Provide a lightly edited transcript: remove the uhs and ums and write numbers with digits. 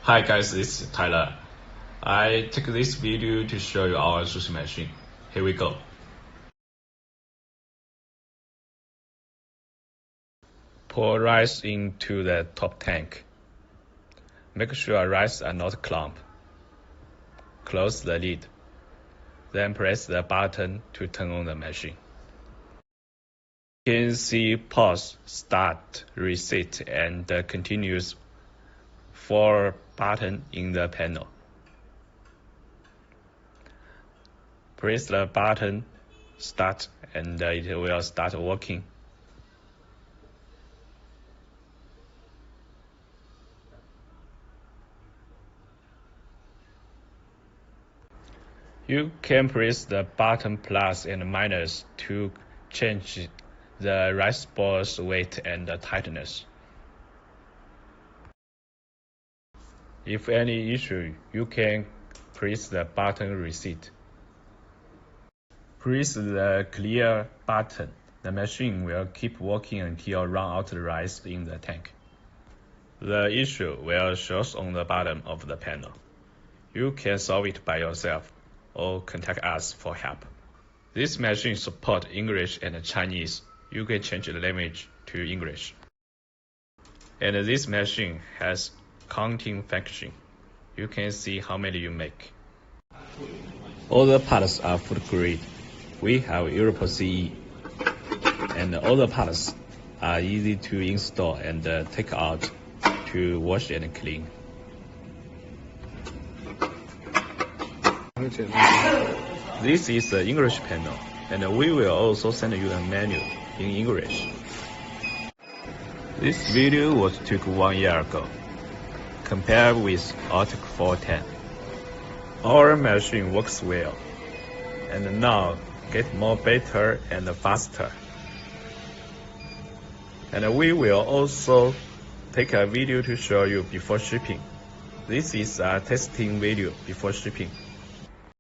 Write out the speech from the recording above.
Hi guys, this is Tyler. I take this video to show you our sushi machine. Here we go. Pour rice into the top tank. Make sure rice are not clumped. Close the lid. Then press the button to turn on the machine. You can see pause, start, reset, and continuous 4 buttons in the panel. Press the button start and it will start working. You can press the button plus and minus to change the rice ball's weight and tightness. If any issue, you can press the button reset. Press the clear button. The machine will keep working until run out the rice in the tank. The issue will show on the bottom of the panel. You can solve it by yourself or contact us for help. This machine supports English and Chinese. You can change the language to English. And this machine has counting function. You can see how many you make. All the parts are food grade. We have Europe CE. And all the parts are easy to install and take out to wash and clean. This is the English panel, and we will also send you a menu in English. This video was took 1 year ago. Compare with Arctic 410. Our machine works well, and now get more better and faster. And we will also take a video to show you before shipping. This is a testing video before shipping.